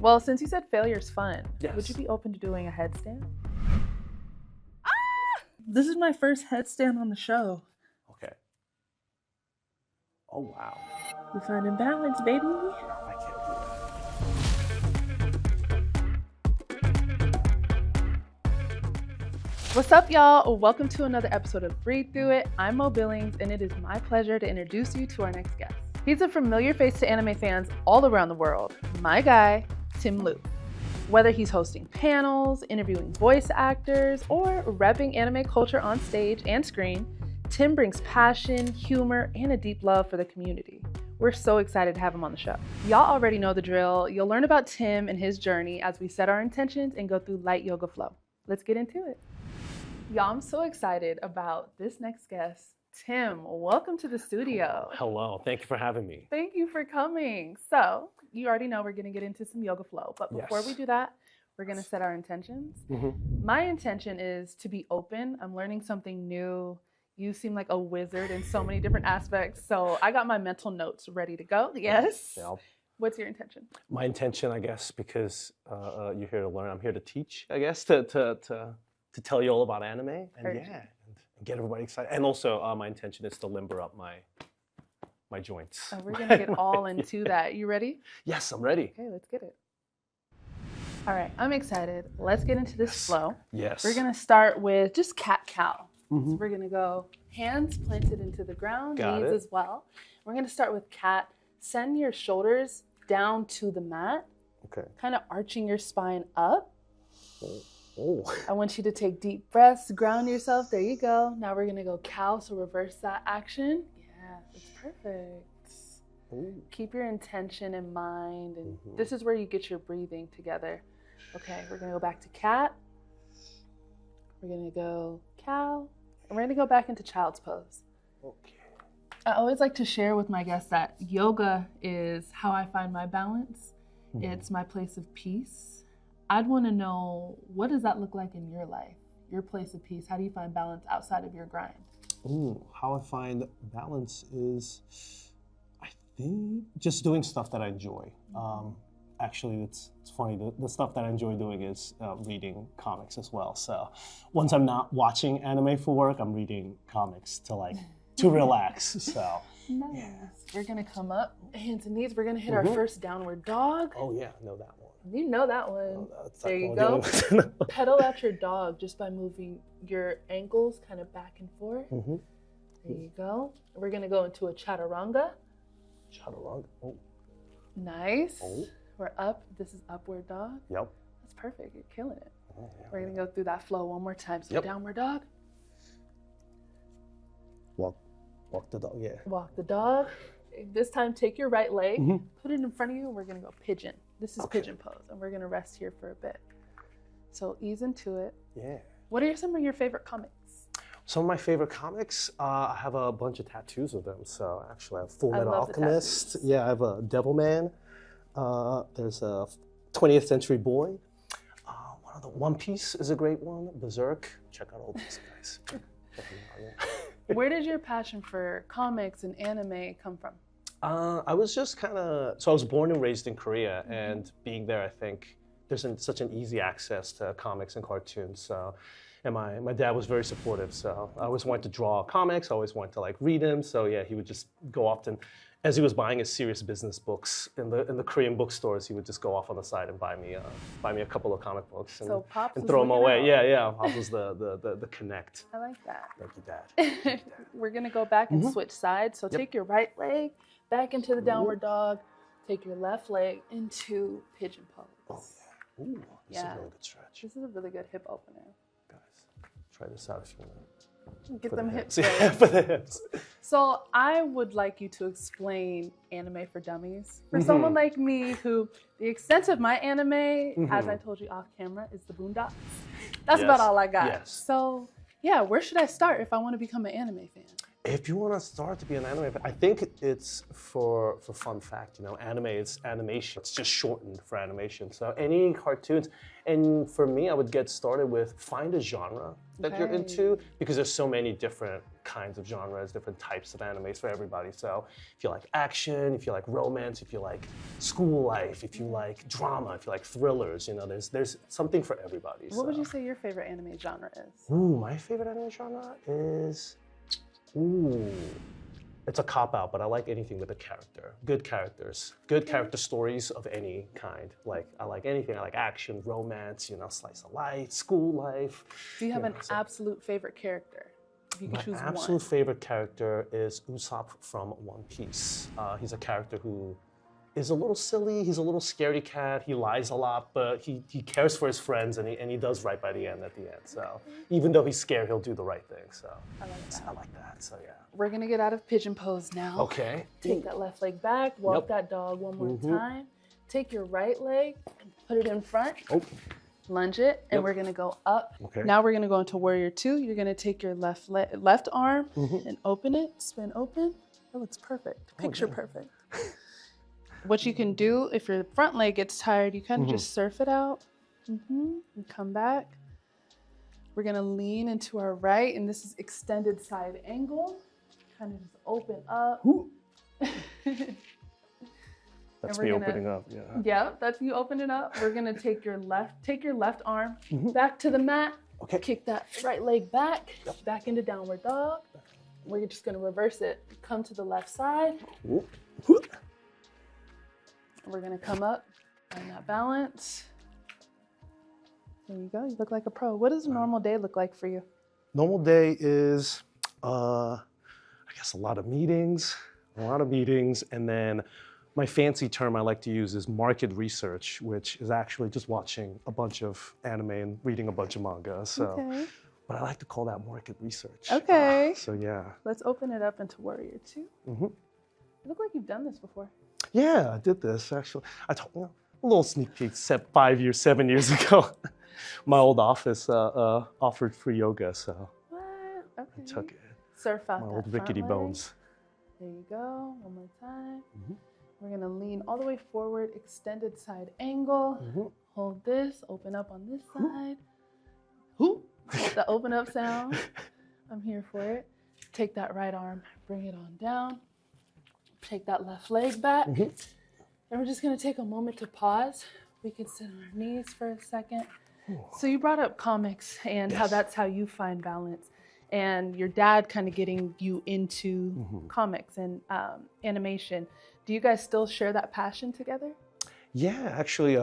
Well, since you said failure's fun, Yes. would you be open to doing a headstand? This is my first headstand on the show. Okay. Oh, wow. We're finding balance, baby. I can't do that. What's up, y'all? Welcome to another episode of Breathe Through It. I'm Mo Billings, and it is my pleasure to introduce you to our next guest. He's a familiar face to anime fans all around the world. My guy, Tim Lyu. Whether he's hosting panels, interviewing voice actors, or repping anime culture on stage and screen, Tim brings passion, humor, and a deep love for the community. We're so excited to have him on the show. Y'all already know the drill. You'll learn about Tim and his journey as we set our intentions and go through light yoga flow. Let's get into it. Y'all, I'm so excited about this next guest. Tim, welcome to the studio. Hello. Thank you for having me. Thank you for coming. So, you already know we're gonna get into some yoga flow, but before Yes. we do that, we're gonna set our intentions. My intention is to be open. I'm learning something new. You seem like a wizard in so many different aspects, so I got my mental notes ready to go. Yes. Yeah. What's your intention? My intention, I guess, because you're here to learn, I'm here to teach, I guess, to tell you all about anime and Urgent. and get everybody excited. And also, my intention is to limber up my joints. So we're gonna get all into that. You ready? Yes, I'm ready. Okay, let's get it. All right, I'm excited. Let's get into this flow. Yes. We're gonna start with just cat-cow. So Mhm. we're gonna go hands planted into the ground, Got knees it. as well. We're gonna start with cat. Send your shoulders down to the mat, Okay. kind of arching your spine up. Oh. I want you to take deep breaths, ground yourself. There you go. Now we're gonna go cow, so reverse that action. Yeah, it's perfect. Ooh. Keep your intention in mind, and Mhm. this is where you get your breathing together. Okay, we're gonna go back to cat. We're gonna go cow, and we're gonna go back into child's pose. Okay. I always like to share with my guests that yoga is how I find my balance. Mhm. It's my place of peace. I'd want to know, what does that look like in your life? Your place of peace. How do you find balance outside of your grind? Ooh, how I find balance is, I think, just doing stuff that I enjoy. Actually, it's funny, the stuff that I enjoy doing is reading comics as well. So once I'm not watching anime for work, I'm reading comics to relax. So Nice. Yeah. We're gonna come up, hands and knees. We're gonna hit our first downward dog. Oh, yeah, I know that one. You know that one. Oh, that's There like you one go. of the only ones. Pedal out your dog just by moving your ankles kind of back and forth. Mhm. There you go. We're gonna go into a chaturanga. Chaturanga. Oh, Nice. Oh. We're up. This is upward dog. yep. That's perfect. You're killing it. Oh, yeah. We're gonna go through that flow one more time. So Yep. downward dog. Walk the dog, yeah. Walk the dog. This time, take your right leg, Mhm. put it in front of you, and we're gonna go pigeon. This is Okay. pigeon pose, and we're gonna rest here for a bit. So ease into it. Yeah. What are some of your favorite comics? Some of my favorite comics, I have a bunch of tattoos of them. So actually, I have Full I Metal love the Alchemist. tattoos. Yeah, I have a Devilman. There's a 20th Century Boy. One of the One Piece is a great one. Berserk. Check out all these guys. Check them out, yeah. Where did your passion for comics and anime come from? I was just kind of, so I was born and raised in Korea, and being there, I think there's such an easy access to comics and cartoons. So, and my dad was very supportive. So I always wanted to draw comics. I always wanted to read them. So yeah, he would just go off and, as he was buying his serious business books in the Korean bookstores, he would just go off on the side and buy me a couple of comic books and, So Pops and was throw them looking away. out. Yeah. Pops was the connect. I like that. Thank you, Dad. Thank you, Dad. We're gonna go back and switch sides. So Yep. take your right leg back into the downward dog. Take your left leg into pigeon pose. Oh yeah. Ooh, this is Yeah. a really good stretch. This is a really good hip opener. Guys, try this out if you want. Get For them the hips Yeah, going. for the hips. So I would like you to explain anime for dummies. For someone like me who, the extent of my anime, as I told you off camera, is the Boondocks. That's about Yes. all I got. Yes. So yeah, where should I start if I want to become an anime fan? If you want to start to be an anime fan, I think it's for fun fact, anime is animation. It's just shortened for animation. So any cartoons, and for me, I would get started with find a genre that you're into, because there's so many different kinds of genres, different types of animes for everybody. So if you like action, if you like romance, if you like school life, if you like drama, if you like thrillers, there's something for everybody. What would you say your favorite anime genre is? Ooh, my favorite anime genre is, it's a cop-out, but I like anything with a character. Good characters. Good character stories of any kind. I like anything. I like action, romance, slice of life, school life. Do you have an absolute favorite character? If you could choose one. My absolute favorite character is Usopp from One Piece. He's a character who is a little silly. He's a little scaredy cat. He lies a lot, but he cares for his friends, and he does right by the end at the end. So even though he's scared, he'll do the right thing. So I like that. So yeah. We're gonna get out of pigeon pose now. Okay. Take that left leg back. Walk that dog one more time. Take your right leg and put it in front. Oh. Lunge it, and we're gonna go up. Okay. Now we're gonna go into warrior 2. You're gonna take your left arm and open it, spin open. That looks perfect. Picture perfect. What you can do if your front leg gets tired, you kind of just surf it out and come back. We're gonna lean into our right, and this is extended side angle. Kind of just open up. That's me opening up, yeah. Yeah, that's you opening up. We're gonna take your left arm back to the mat. Okay. Kick that right leg back, back into downward dog. We're just gonna reverse it. Come to the left side. We're gonna come up, find that balance. There you go, you look like a pro. What does a normal day look like for you? Normal day is, I guess a lot of meetings, and then my fancy term I like to use is market research, which is actually just watching a bunch of anime and reading a bunch of manga. So, but I like to call that market research. Okay. So yeah. Let's open it up into warrior 2. You look like you've done this before. Yeah, I did this actually. I told a little sneak peek 7 years ago. My old office offered free yoga, so What? Okay. I took it. Surf out My that old rickety front leg. bones. There you go. One more time. We're gonna lean all the way forward, extended side angle. Hold this, open up on this side. The open up sound. I'm here for it. Take that right arm, bring it on down. Take that left leg back. And we're just gonna take a moment to pause. We can sit on our knees for a second. So you brought up comics and how that's how you find balance. And your dad kind of getting you into comics and animation. Do you guys still share that passion together? Yeah, actually,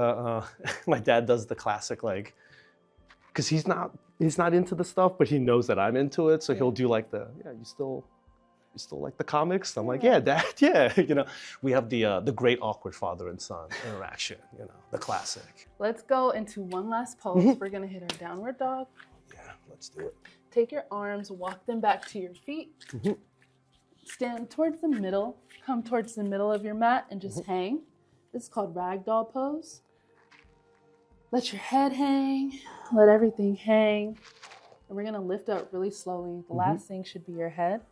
my dad does the classic, because he's not into the stuff, but he knows that I'm into it, so he'll do you still like the comics? I'm like, yeah, Dad, yeah. We have the great awkward father and son interaction, the classic. Let's go into one last pose. We're gonna hit our downward dog. Yeah, let's do it. Take your arms, walk them back to your feet. Stand towards the middle. Come towards the middle of your mat and just hang. This is called ragdoll pose. Let your head hang. Let everything hang. And we're gonna lift up really slowly. The last thing should be your head.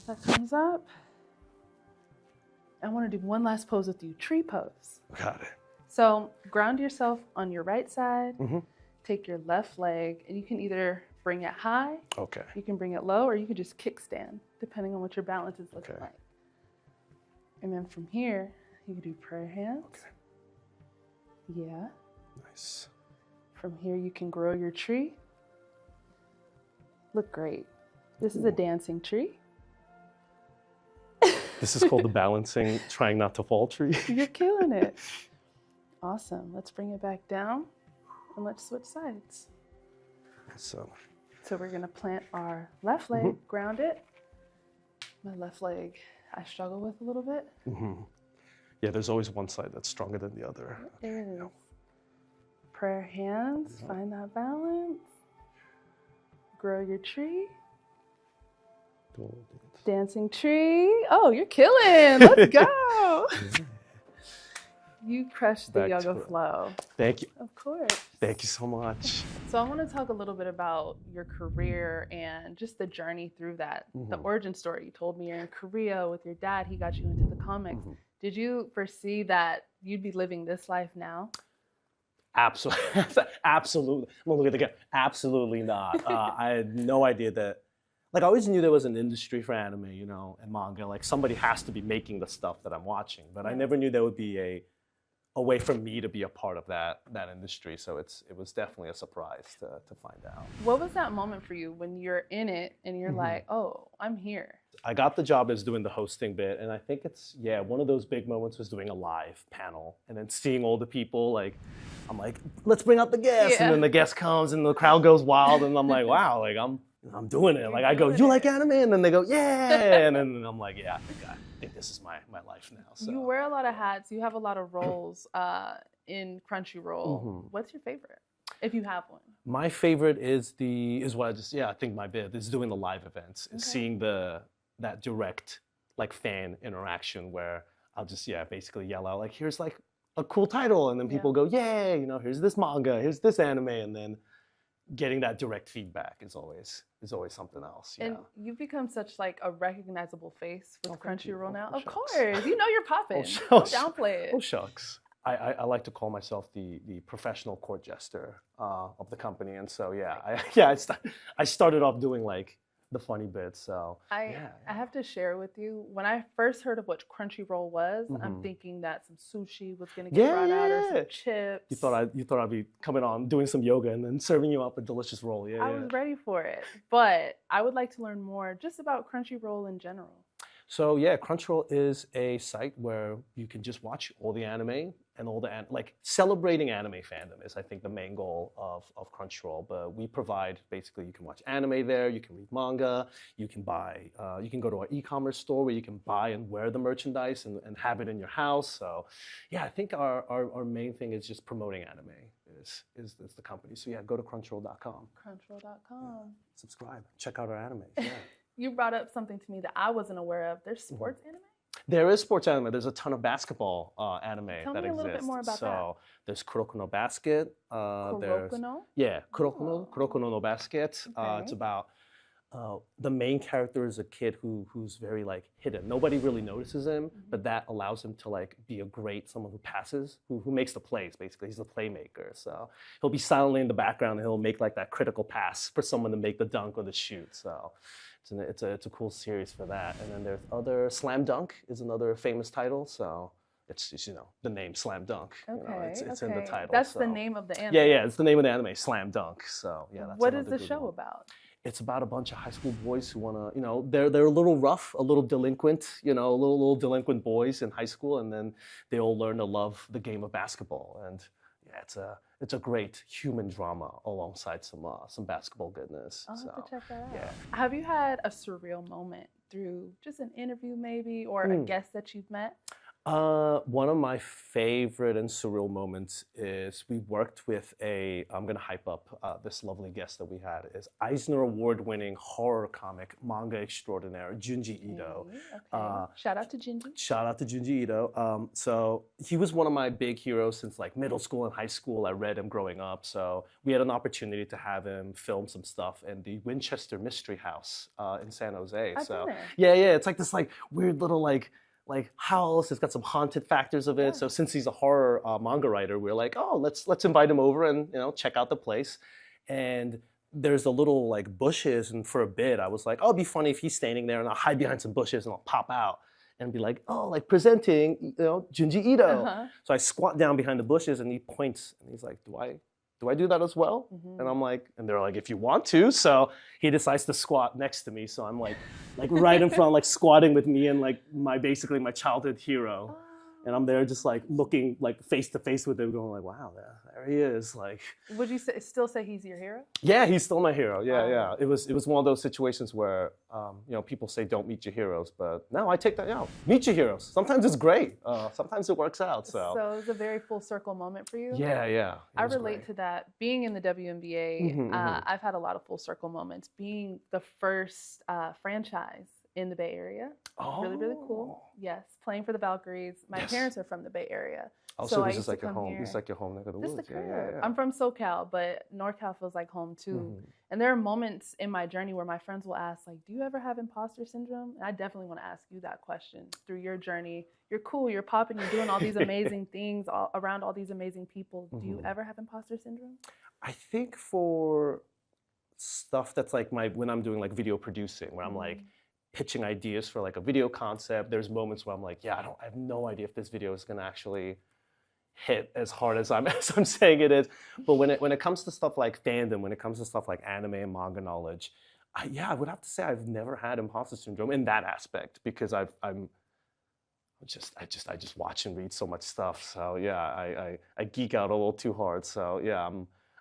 That comes up. I wanna do one last pose with you, tree pose. Got it. So ground yourself on your right side. Take your left leg, and you can either bring it high, you can bring it low, or you can just kickstand, depending on what your balance is looking like. And then from here, you can do prayer hands. Yeah. Nice. From here, you can grow your tree. Look great. This is a dancing tree. This is called the balancing, trying not to fall tree. You're killing it. Awesome. Let's bring it back down, and let's switch sides. So we're gonna plant our left leg, ground it. My left leg, I struggle with a little bit. Yeah, there's always one side that's stronger than the other. It is. Prayer hands, find that balance. Grow your tree. Dancing tree. Oh, you're killing. Let's go. You crushed the Back to yoga it. flow. Thank you. Of course. Thank you so much. So I want to talk a little bit about your career and just the journey through that. The origin story. You told me you're in Korea with your dad. He got you into the comics. Did you foresee that you'd be living this life now? Absolutely. Absolutely. I'm gonna look at the guy. Absolutely not. I had no idea that. Like, I always knew there was an industry for anime, you know, and manga. Like, somebody has to be making the stuff that I'm watching. But I never knew there would be a way for me to be a part of that industry. So it was definitely a surprise to find out. What was that moment for you when you're in it and you're like, oh, I'm here? I got the job as doing the hosting bit, and I think it's, one of those big moments was doing a live panel and then seeing all the people, like, I'm like, let's bring out the guest, and then the guest comes and the crowd goes wild, and I'm like, wow, like I'm doing it. Like I go, you like anime? And then they go, yeah, and then I'm like, yeah, I think this is my life now. So. You wear a lot of hats. You have a lot of roles in Crunchyroll. What's your favorite, if you have one? My favorite is what I just, I think my bit is doing the live events, is seeing that direct like fan interaction where I'll just basically yell out like, here's like a cool title, and then people go, yay, you know, here's this manga, here's this anime, and then getting that direct feedback is always something else. Yeah. And you've become such like a recognizable face with Crunchyroll now. Of course, you know you're popping. Don't downplay it. Oh shucks. I like to call myself the professional court jester of the company, and so I started off doing like the funny bits. So I have to share with you, when I first heard of what Crunchyroll was, I'm thinking that some sushi was gonna get brought out or some chips. You thought I'd be coming on doing some yoga and then serving you up a delicious roll. I was ready for it, but I would like to learn more just about Crunchyroll in general. So Crunchyroll is a site where you can just watch all the anime and all the like celebrating anime fandom is, I think, the main goal of Crunchyroll. But we provide, basically, you can watch anime there, you can read manga, you can buy, you can go to our e-commerce store where you can buy and wear the merchandise and have it in your house. So I think our main thing is just promoting anime is the company. So go to Crunchyroll.com. Crunchyroll.com. Subscribe, check out our anime. Yeah. You brought up something to me that I wasn't aware of. There's sports anime? There is sports anime. There's a ton of basketball anime that exists. Tell me a little bit more about that. So there's Kuroko no Basket. Kuroko no? Yeah, Kuroko no Basket. Okay. It's about the main character is a kid who's very like hidden. Nobody really notices him, but that allows him to like be someone who passes, who makes the plays. Basically, he's the playmaker. So he'll be silently in the background and he'll make like that critical pass for someone to make the dunk or the shoot. So. It's a cool series for that. And then there's other Slam Dunk is another famous title. So it's just, the name Slam Dunk. Okay, it's in the title. That's the name of the anime. Yeah, it's the name of the anime, Slam Dunk. So that's what is the show about? It's about a bunch of high school boys who want to, they're a little rough, a little delinquent, little delinquent boys in high school, and then they all learn to love the game of basketball. And it's a great human drama alongside some basketball goodness. I'll have to check that out. Yeah. Have you had a surreal moment through just an interview maybe, or a guest that you've met? One of my favorite and surreal moments is we worked with I'm going to hype up this lovely guest that we had, is Eisner Award-winning horror comic manga extraordinaire, Junji Ito. Okay. Shout out to Junji. Shout out to Junji Ito. So he was one of my big heroes since like middle school and high school. I read him growing up. So we had an opportunity to have him film some stuff in the Winchester Mystery House in San Jose. I've been there. Yeah. It's like this like weird little like house. It's got some haunted factors of it. Yeah. So since he's a horror manga writer, we're like, oh, let's invite him over and check out the place. And there's a little like bushes, and for a bit I was like, oh, it'd be funny if he's standing there and I'll hide behind some bushes and I'll pop out and be like, oh, like presenting, Junji Ito. So I squat down behind the bushes and he points and he's like, do I do that as well? And I'm like, and they're like, if you want to. So he decides to squat next to me. So I'm like right in front, like squatting with me and like basically my childhood hero. And I'm there just like looking like face to face with him, going like, wow, there he is. Like, would you still say he's your hero? Yeah, he's still my hero. Yeah. It was one of those situations where people say don't meet your heroes, but no, I take that. Meet your heroes. Sometimes it's great. Sometimes it works out. So it was a very full circle moment for you. Yeah. I relate to that. Being in the WNBA, I've had a lot of full circle moments. Being the first franchise in the Bay Area. Really, really cool. Yes, playing for the Valkyries. My parents are from the Bay Area. Oh, So so I this used is to like your come home. here. This is like your home neck of the Just the woods. Yeah, crib. yeah, yeah. I'm from SoCal, but NorCal feels like home too. And there are moments in my journey where my friends will ask, like, do you ever have imposter syndrome? And I definitely want to ask you that question through your journey. You're cool, you're popping, you're doing all these amazing things around all these amazing people. Do you ever have imposter syndrome? I think for stuff that's like when I'm doing like video producing, where I'm like pitching ideas for like a video concept, there's moments where I'm like, yeah, I have no idea if this video is gonna actually hit as hard as I'm as I'm saying it is. But when it comes to stuff like fandom, when it comes to stuff like anime and manga knowledge, I would have to say I've never had imposter syndrome in that aspect because I just watch and read so much stuff. So yeah, I geek out a little too hard. So yeah,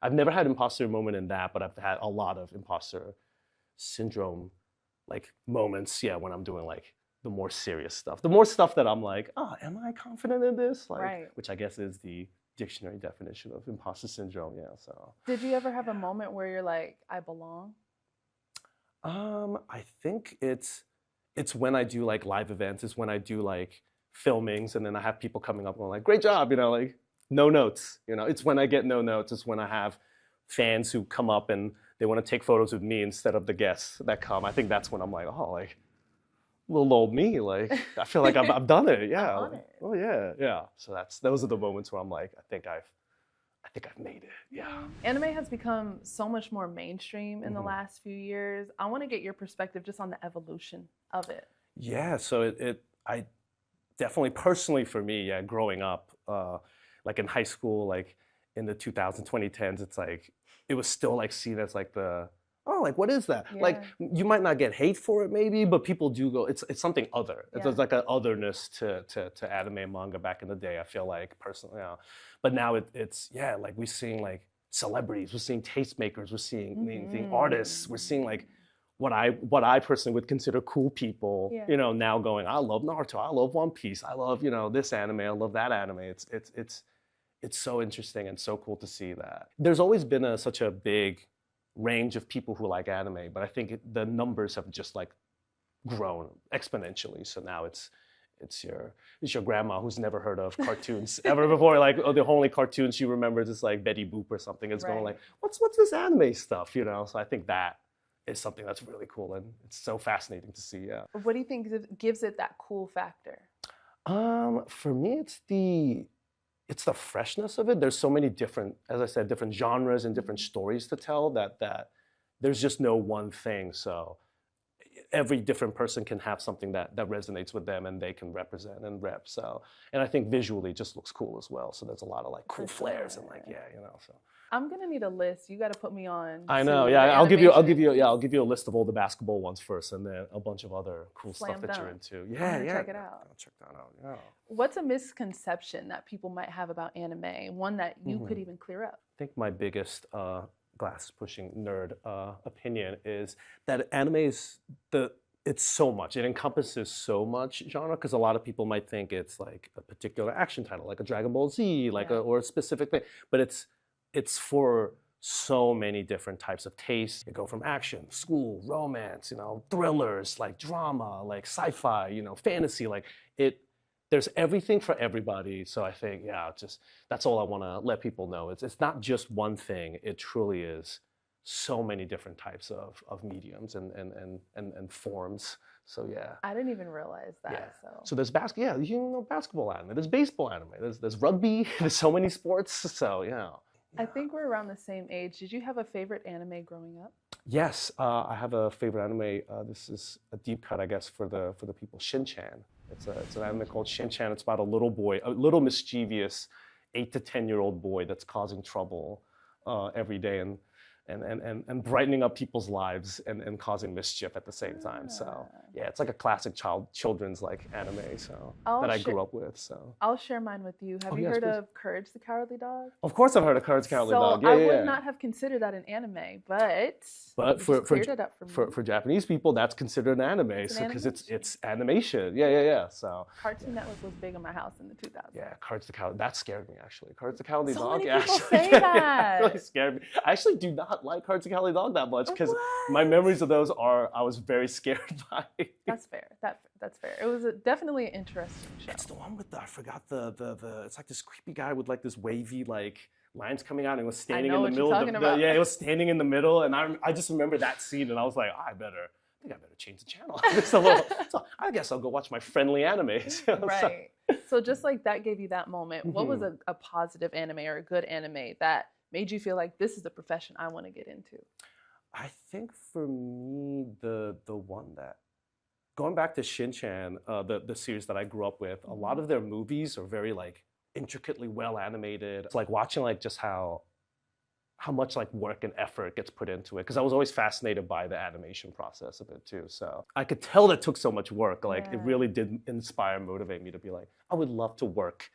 I've never had imposter moment in that, but I've had a lot of imposter syndrome like moments. Yeah, when I'm doing like the more serious stuff, the more stuff that I'm like, oh, am I confident in this? Like, which I guess is the dictionary definition of imposter syndrome. Yeah. So. Did you ever have a moment where you're like, I belong? I think it's when I do like live events. It's when I do like filmings, and then I have people coming up going like, great job, like no notes. It's when I get no notes. It's when I have fans who come up and they want to take photos with me instead of the guests that come. I think that's when I'm like, oh, like little old me. Like I feel like I've done it. Yeah. I'm on it. Oh yeah, yeah. So those are the moments where I'm like, I think I've made it. Yeah. Anime has become so much more mainstream in the last few years. I want to get your perspective just on the evolution of it. Yeah. So I definitely personally for me, yeah, growing up, like in high school, like in the 2010s, it's like it was still like seen as like like what is that? Yeah. Like you might not get hate for it maybe, but people do go, it's something other. It's like an otherness to anime and manga back in the day, I feel like personally. But now it's like we're seeing like celebrities, we're seeing tastemakers, we're seeing artists, we're seeing like what I personally would consider cool people, now going, I love Naruto, I love One Piece, I love, this anime, I love that anime. It's so interesting and so cool to see that. There's always been such a big range of people who like anime, but I think the numbers have just like grown exponentially. So now it's your grandma who's never heard of cartoons ever before. Like the only cartoon she remembers is like Betty Boop or something. It's going like, what's this anime stuff? So I think that is something that's really cool and it's so fascinating to see. Yeah. What do you think gives it that cool factor? For me, it's the freshness of it. There's so many different, as I said, different genres and different stories to tell that there's just no one thing. So every different person can have something that resonates with them and they can represent and rep. So, and I think visually it just looks cool as well. So there's a lot of like cool flares and like, so. I'm gonna need a list. You got to put me on. I know. Yeah, I'll give you a list of all the basketball ones first, and then a bunch of other cool stuff that you're into. Yeah, check it out. I'll check that out. Yeah. What's a misconception that people might have about anime? One that you could even clear up. I think my biggest glass pushing nerd opinion is that anime is it's so much. It encompasses so much genre because a lot of people might think it's like a particular action title, like a Dragon Ball Z, or a specific thing, but it's for so many different types of tastes. You go from action, school, romance, thrillers, like drama, like sci-fi, fantasy, like there's everything for everybody. So I think, that's all I want to let people know. It's not just one thing. It truly is so many different types of mediums and forms. So yeah. I didn't even realize that. Yeah. So there's basketball anime, there's baseball anime, there's rugby, there's so many sports. So yeah. I think we're around the same age. Did you have a favorite anime growing up? Yes, I have a favorite anime. This is a deep cut, I guess, for the people. Shin-chan. It's an anime called Shin-chan. It's about a little boy, a little mischievous 8 to 10-year-old boy that's causing trouble every day and brightening up people's lives and causing mischief at the same time. So yeah, it's like a classic children's like anime. So that I grew up with. So I'll share mine with you. Have you heard of Courage the Cowardly Dog? Of course, I've heard of Courage the Cowardly Dog. I would not have considered that an anime, but for Japanese people, that's considered an anime. So because it's animation. Yeah. So Cartoon Network was big in my house in the 2000s. Yeah, Courage the Cowardly. That scared me actually. Courage the Cowardly so Dog. Many people say that. Really scared me. I actually do not not like Hearts of Cali Dog that much because What? my memories of those are I was very scared by. That's fair. That's fair. It was definitely an interesting show. It's the one with I forgot the it's like this creepy guy with like this wavy like lines coming out and was standing in the middle of yeah, he was standing in the middle and I just remember that scene and I was like, I think I better change the channel. So I guess I'll go watch my friendly animes. Right. So just like that gave you that moment, what was a positive anime or a good anime that made you feel like this is the profession I want to get into? I think for me, the one that, going back to Shin-chan, the series that I grew up with, a lot of their movies are very like intricately well animated. It's like watching like just how much like work and effort gets put into it. Because I was always fascinated by the animation process of it too. So I could tell that took so much work. Like it really did inspire and motivate me to be like, I would love to work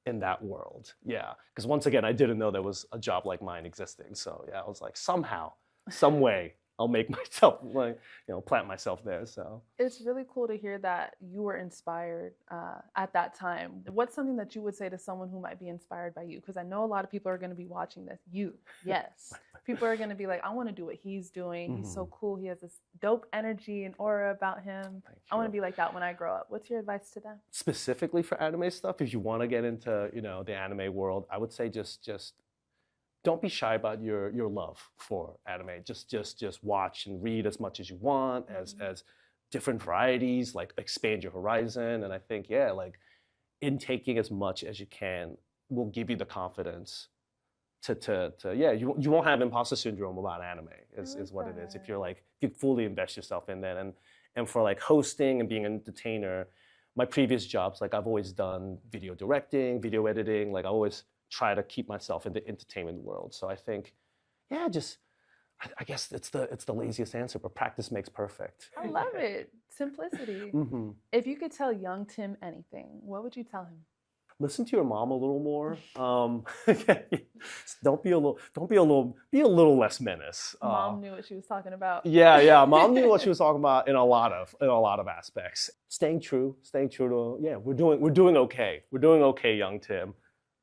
in that world. Yeah. Because once again, I didn't know there was a job like mine existing. So yeah, I was like, somehow, some way, I'll make myself like, plant myself there. So it's really cool to hear that you were inspired at that time. What's something that you would say to someone who might be inspired by you? Because I know a lot of people are going to be watching this. Yes. People are going to be like, I want to do what he's doing. He's so cool. He has this dope energy and aura about him. I want to be like that when I grow up. What's your advice to them? Specifically for anime stuff, if you want to get into, the anime world, I would say just don't be shy about your love for anime. Just watch and read as much as you want, as different varieties, like expand your horizon. And I think, like intaking as much as you can will give you the confidence you won't have imposter syndrome about anime is what it is. If you fully invest yourself in that. And for like hosting and being an entertainer, my previous jobs, like I've always done video directing, video editing, like I always try to keep myself in the entertainment world. So I think, I guess it's the laziest answer, but practice makes perfect. I love it. Simplicity. If you could tell young Tim anything, what would you tell him? Listen to your mom a little more. Be a little less menace. Mom knew what she was talking about. Yeah. Mom knew what she was talking about in a lot of aspects. Staying true to we're doing okay. We're doing okay, young Tim.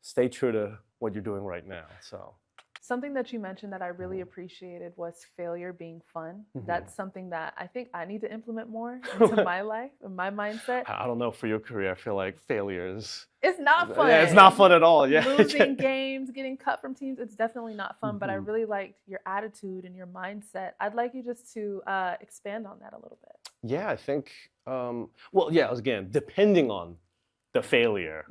Stay true to what you're doing right now. So something that you mentioned that I really appreciated was failure being fun. That's something that I think I need to implement more into my life and my mindset. I don't know, for your career, I feel like failures. It's not fun. Yeah, it's not fun at all. Yeah. Losing games, getting cut from teams, it's definitely not fun, but I really liked your attitude and your mindset. I'd like you just to expand on that a little bit. Yeah, I think, again, depending on the failure,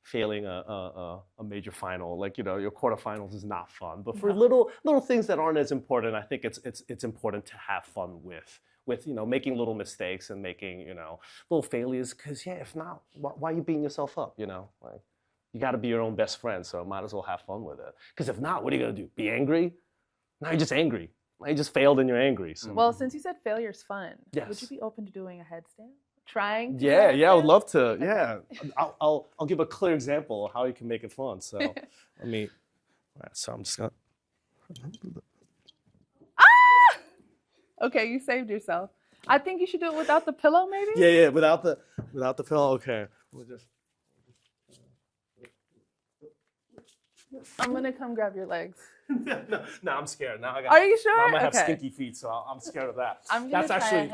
failing a major final, like your quarterfinals is not fun. But for little things that aren't as important, I think it's important to have fun with making little mistakes and making little failures. Because if not, why are you beating yourself up? Like you got to be your own best friend, so might as well have fun with it. Because if not, what are you gonna do? Be angry? Now you're just angry. Now you just failed and you're angry. So. Well, since you said failure's fun, would you be open to doing a headstand? Trying to I would love to. Yeah, I'll give a clear example of how you can make it fun. So let me. All right, so I'm just gonna. Okay, you saved yourself. I think you should do it without the pillow, maybe. Yeah, without the pillow. Okay, we'll just. I'm gonna come grab your legs. No, I'm scared. Now I got. Are you sure? Now I might have stinky feet, so I'm scared of that. That's actually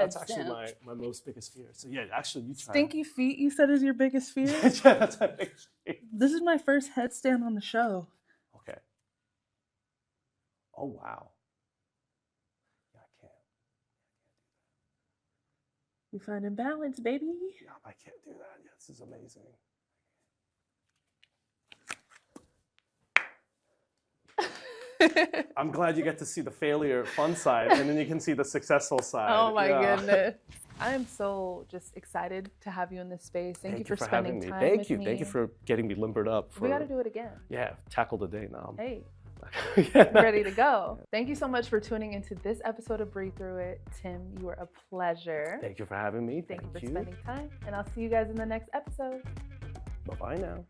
my most biggest fear. So yeah, actually you try. Stinky feet, you said, is your biggest fear? Yeah, that's my biggest fear. This is my first headstand on the show. Okay. Oh wow. Yeah, I can't. We finding balance, baby. Yeah, I can't do that. Yeah, this is amazing. I'm glad you get to see the failure fun side, and then you can see the successful side. Oh my goodness. I am so just excited to have you in this space. Thank you for spending time with me. Thank you for getting me limbered up. We got to do it again. Yeah, tackle the day now. Hey, ready to go. Thank you so much for tuning into this episode of Breathe Through It. Tim, you were a pleasure. Thank you for having me. Thank you for spending time, and I'll see you guys in the next episode. Bye-bye now.